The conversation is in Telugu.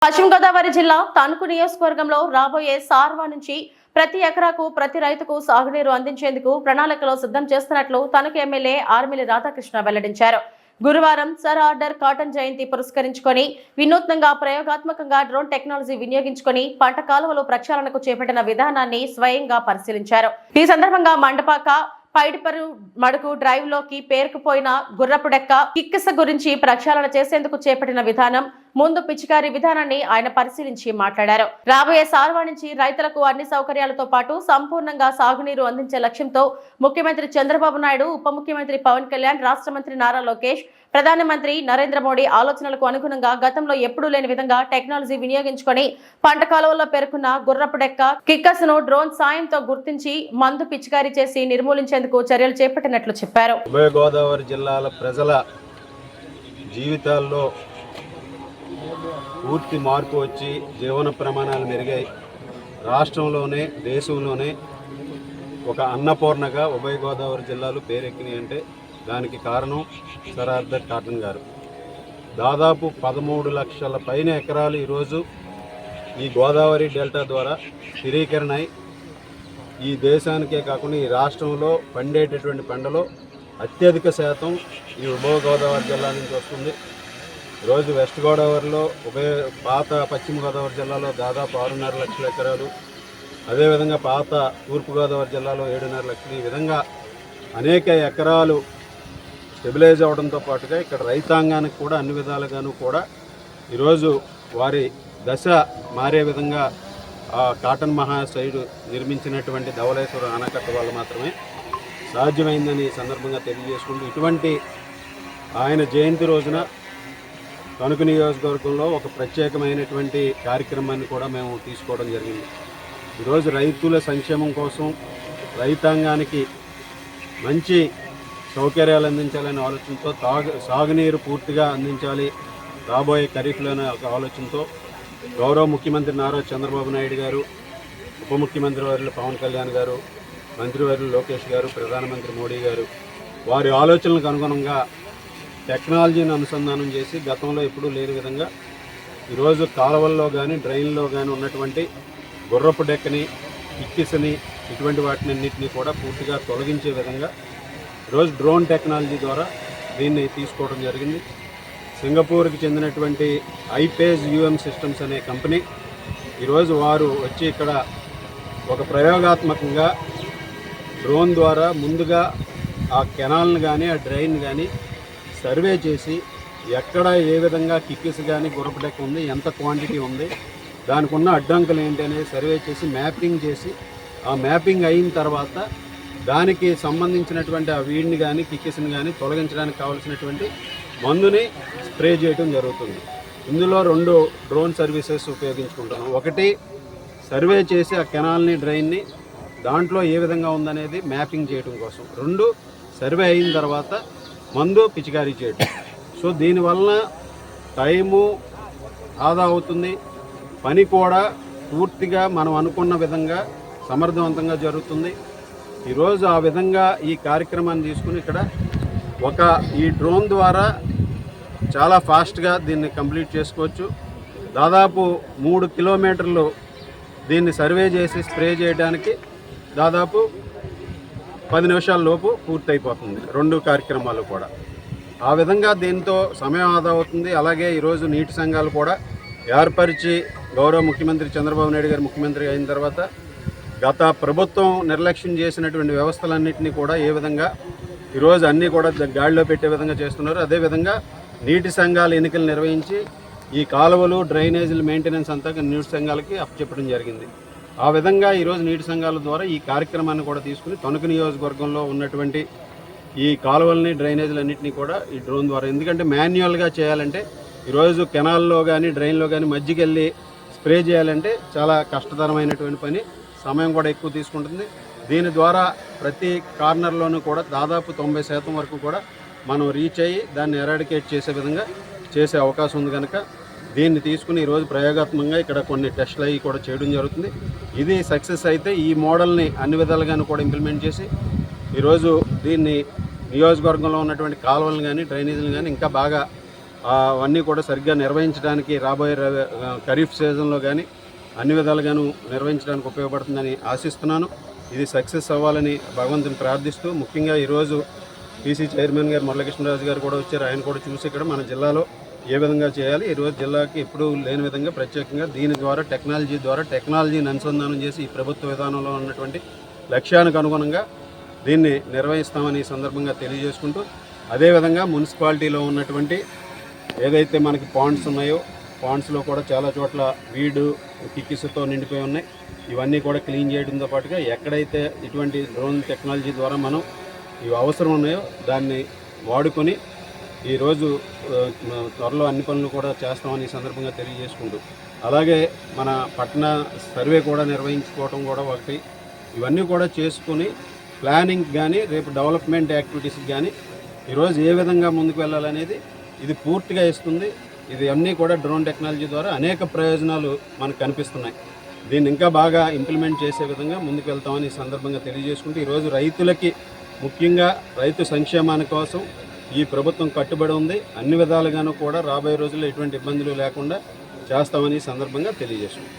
పశ్చిమ గోదావరి జిల్లా తణుకు నియోజకవర్గంలో రాబోయే సార్వా నుంచి ప్రతి ఎకరాకు ప్రతి రైతుకు సాగునీరు అందించేందుకు ప్రణాళికలు సిద్ధం చేస్తున్నట్లు తణుకు ఎమ్మెల్యే ఆర్మిలి రాధాకృష్ణ వెల్లడించారు. గురువారం సర్ ఆర్డర్ కాటన్ జయంతి పురస్కరించుకొని వినూత్నంగా ప్రయోగాత్మకంగా డ్రోన్ టెక్నాలజీ వినియోగించుకొని పంట కాలువలో ప్రక్షాళనకు చేపట్టిన విధానాన్ని స్వయంగా పరిశీలించారు. ఈ సందర్భంగా మండపాక పైడిపరు మడుగు డ్రైవ్ లోకి పేరుకుపోయిన గుర్రపు డెక్క కిక్కిస గురించి ప్రక్షాళన చేసేందుకు చేపట్టిన విధానం, ముందు పిచికారీ విధానాన్ని ఆయన పరిశీలించి మాట్లాడారు. రాబోయే సార్వా నుంచి రైతులకు అన్ని సౌకర్యాలతో పాటు సంపూర్ణంగా సాగునీరు అందించే లక్ష్యంతో ముఖ్యమంత్రి చంద్రబాబు నాయుడు, ఉప ముఖ్యమంత్రి పవన్ కళ్యాణ్, రాష్ట్ర మంత్రి నారా లోకేష్, ప్రధానమంత్రి నరేంద్ర మోడీ ఆలోచనలకు అనుగుణంగా గతంలో ఎప్పుడూ లేని విధంగా టెక్నాలజీ వినియోగించుకొని పంట కాలువల్లో పేరుకున్న గుర్రపు డెక్క కిక్కస్ను డ్రోన్ సాయంతో గుర్తించి మందు పిచికారీ చేసి నిర్మూలించేందుకు చర్యలు చేపట్టినట్లు చెప్పారు. ఉభయ గోదావరి జిల్లాల ప్రజల జీవితాల్లో పూర్తి మార్పు వచ్చి జీవన ప్రమాణాలు మెరుగాయి. రాష్ట్రంలోనే దేశంలోనే ఒక అన్నపూర్ణగా ఉభయ గోదావరి జిల్లాలు పేరెక్కినాయి అంటే దానికి కారణం సర్ ఆర్డర్ కాటన్ గారు. దాదాపు 13 లక్షల పైన ఎకరాలు ఈరోజు ఈ గోదావరి డెల్టా ద్వారా స్థిరీకరణ అయి ఈ దేశానికే కాకుండా ఈ రాష్ట్రంలో పండేటటువంటి పంటలో అత్యధిక శాతం ఈ ఉభయ గోదావరి జిల్లా నుంచి వస్తుంది. ఈరోజు వెస్ట్ గోదావరిలో పాత పశ్చిమ గోదావరి జిల్లాలో దాదాపు 6.5 లక్షల ఎకరాలు, అదేవిధంగా పాత తూర్పుగోదావరి జిల్లాలో 7.5 లక్షలు, ఈ విధంగా అనేక ఎకరాలు స్టెబిలైజ్ అవడంతో పాటుగా ఇక్కడ రైతాంగానికి కూడా అన్ని విధాలుగాను కూడా ఈరోజు వారి దశ మారే విధంగా కాటన్ మహాశయుడు నిర్మించినటువంటి ధవళేశ్వరం ఆనకట్ట వల్ల మాత్రమే సాధ్యమైందని ఈ సందర్భంగా తెలియజేసుకుంటూ ఇటువంటి ఆయన జయంతి రోజున తణుకు నియోజకవర్గంలో ఒక ప్రత్యేకమైనటువంటి కార్యక్రమాన్ని కూడా మేము తీసుకోవడం జరిగింది. ఈరోజు రైతుల సంక్షేమం కోసం రైతాంగానికి మంచి సౌకర్యాలు అందించాలనే ఆలోచనతో సాగునీరు పూర్తిగా అందించాలి రాబోయే ఖరీఫ్లోనే ఒక ఆలోచనతో గౌరవ ముఖ్యమంత్రి నారా చంద్రబాబు నాయుడు గారు, ఉప ముఖ్యమంత్రి వర్యులు పవన్ కళ్యాణ్ గారు, మంత్రివర్యులు లోకేష్ గారు, ప్రధానమంత్రి మోడీ గారు వారి ఆలోచనలకు అనుగుణంగా టెక్నాలజీని అనుసంధానం చేసి గతంలో ఎప్పుడూ లేని విధంగా ఈరోజు కాలువల్లో కానీ డ్రైన్లో కానీ ఉన్నటువంటి గుర్రపు డెక్కని, కిక్కిసని, ఇటువంటి వాటిని అన్నింటినీ కూడా పూర్తిగా తొలగించే విధంగా ఈరోజు డ్రోన్ టెక్నాలజీ ద్వారా దీన్ని తీసుకోవడం జరిగింది. సింగపూర్కి చెందినటువంటి ఐపేజ్ యూఎం సిస్టమ్స్ అనే కంపెనీ ఈరోజు వారు వచ్చి ఇక్కడ ఒక ప్రయోగాత్మకంగా డ్రోన్ ద్వారా ముందుగా ఆ కెనాల్ని కానీ ఆ డ్రైన్ కానీ సర్వే చేసి ఎక్కడ ఏ విధంగా కిక్కిస్ కానీ గుర్రపు డెక్క ఉంది, ఎంత క్వాంటిటీ ఉంది, దానికి ఉన్న అడ్డంకులు ఏంటి అనేది సర్వే చేసి మ్యాపింగ్ చేసి ఆ మ్యాపింగ్ అయిన తర్వాత దానికి సంబంధించినటువంటి ఆ వీడిని కానీ కిక్కిస్ని కానీ తొలగించడానికి కావాల్సినటువంటి మందుని స్ప్రే చేయడం జరుగుతుంది. ఇందులో 2 డ్రోన్ సర్వీసెస్ ఉపయోగించుకుంటున్నాం. ఒకటి సర్వే చేసి ఆ కెనాల్ని డ్రైన్ని దాంట్లో ఏ విధంగా ఉందనేది మ్యాపింగ్ చేయడం కోసం, 2 సర్వే అయిన తర్వాత మందు పిచికారీ చేయడం. సో దీనివల్ల టైము ఆదా అవుతుంది, పని కూడా పూర్తిగా మనం అనుకున్న విధంగా సమర్థవంతంగా జరుగుతుంది. ఈరోజు ఆ విధంగా ఈ కార్యక్రమాన్ని తీసుకుని ఇక్కడ ఈ డ్రోన్ ద్వారా చాలా ఫాస్ట్గా దీన్ని కంప్లీట్ చేసుకోవచ్చు. దాదాపు 3 కిలోమీటర్లు దీన్ని సర్వే చేసి స్ప్రే చేయడానికి దాదాపు 10 నిమిషాల లోపు పూర్తయిపోతుంది 2 కార్యక్రమాలు కూడా. ఆ విధంగా దీంతో సమయం ఆదా అవుతుంది. అలాగే ఈరోజు నీటి సంఘాలు కూడా ఏర్పరిచి గౌరవ ముఖ్యమంత్రి చంద్రబాబు నాయుడు గారు ముఖ్యమంత్రి అయిన తర్వాత గత ప్రభుత్వం నిర్లక్ష్యం చేసినటువంటి వ్యవస్థలన్నింటినీ కూడా ఏ విధంగా ఈరోజు అన్నీ కూడా గాడిలో పెట్టే విధంగా చేస్తున్నారు. అదేవిధంగా నీటి సంఘాల ఎన్నికలు నిర్వహించి ఈ కాలువలు డ్రైనేజీల మెయింటెనెన్స్ అంతా నీటి సంఘాలకి అప్పచెప్పడం జరిగింది. ఆ విధంగా ఈరోజు నీటి సంఘాల ద్వారా ఈ కార్యక్రమాన్ని కూడా తీసుకుని తణుకు నియోజకవర్గంలో ఉన్నటువంటి ఈ కాలువల్ని డ్రైనేజీలన్నింటినీ కూడా ఈ డ్రోన్ ద్వారా, ఎందుకంటే మాన్యువల్గా చేయాలంటే ఈరోజు కెనాల్లో కానీ డ్రైన్లో కానీ మధ్యకెళ్ళి స్ప్రే చేయాలంటే చాలా కష్టతరమైనటువంటి పని, సమయం కూడా ఎక్కువ తీసుకుంటుంది. దీని ద్వారా ప్రతి కార్నర్లోనూ కూడా దాదాపు 90% వరకు కూడా మనం రీచ్ అయ్యి దాన్ని ఎరాడికేట్ చేసే విధంగా చేసే అవకాశం ఉంది. కనుక దీన్ని తీసుకుని ఈరోజు ప్రయోగాత్మకంగా ఇక్కడ కొన్ని టెస్టులు అవి కూడా చేయడం జరుగుతుంది. ఇది సక్సెస్ అయితే ఈ మోడల్ని అన్ని విధాలుగాను కూడా ఇంప్లిమెంట్ చేసి ఈరోజు దీన్ని నియోజకవర్గంలో ఉన్నటువంటి కాలువలను కానీ డ్రైనేజీలు కానీ ఇంకా బాగా అవన్నీ కూడా సరిగ్గా నిర్వహించడానికి రాబోయే ఖరీఫ్ సీజన్లో కానీ అన్ని విధాలుగాను నిర్వహించడానికి ఉపయోగపడుతుందని ఆశిస్తున్నాను. ఇది సక్సెస్ అవ్వాలని భగవంతుని ప్రార్థిస్తూ, ముఖ్యంగా ఈరోజు పీసీ చైర్మన్ గారు మురళీకృష్ణరాజు గారు కూడా వచ్చారు. ఆయన కూడా చూసి ఇక్కడ మన జిల్లాలో ఏ విధంగా చేయాలి, ఈరోజు జిల్లాకి ఎప్పుడూ లేని విధంగా ప్రత్యేకంగా దీని ద్వారా టెక్నాలజీని అనుసంధానం చేసి ఈ ప్రభుత్వ విధానంలో ఉన్నటువంటి లక్ష్యానికి అనుగుణంగా దీన్ని నిర్వహిస్తామని ఈ సందర్భంగా తెలియజేసుకుంటూ, అదేవిధంగా మున్సిపాలిటీలో ఉన్నటువంటి ఏదైతే మనకి పాండ్స్ ఉన్నాయో పాండ్స్లో కూడా చాలా చోట్ల వీడు కిక్కిసుతో నిండిపోయి ఉన్నాయి. ఇవన్నీ కూడా క్లీన్ చేయడంతో పాటుగా ఎక్కడైతే ఇటువంటి డ్రోన్ టెక్నాలజీ ద్వారా మనం ఇవి అవసరం ఉన్నాయో దాన్ని వాడుకొని ఈరోజు త్వరలో అన్ని పనులు కూడా చేస్తామని ఈ సందర్భంగా తెలియజేసుకుంటూ, అలాగే మన పట్టణ సర్వే కూడా నిర్వహించుకోవడం కూడా ఒకటి. ఇవన్నీ కూడా చేసుకుని ప్లానింగ్ కానీ రేపు డెవలప్మెంట్ యాక్టివిటీస్కి కానీ ఈరోజు ఏ విధంగా ముందుకు వెళ్ళాలనేది ఇది పూర్తిగా ఇస్తుంది. ఇది అన్నీ కూడా డ్రోన్ టెక్నాలజీ ద్వారా అనేక ప్రయోజనాలు మనకు కనిపిస్తున్నాయి. దీన్ని ఇంకా బాగా ఇంప్లిమెంట్ చేసే విధంగా ముందుకు వెళ్తామని ఈ సందర్భంగా తెలియజేసుకుంటూ, ఈరోజు రైతులకి ముఖ్యంగా రైతు సంక్షేమాని కోసం ఈ ప్రభుత్వం కట్టుబడి ఉంది. అన్ని విధాలుగాను కూడా రాబోయే రోజుల్లో ఎటువంటి ఇబ్బందులు లేకుండా చేస్తామని ఈ సందర్భంగా తెలియజేసుకుంటాం.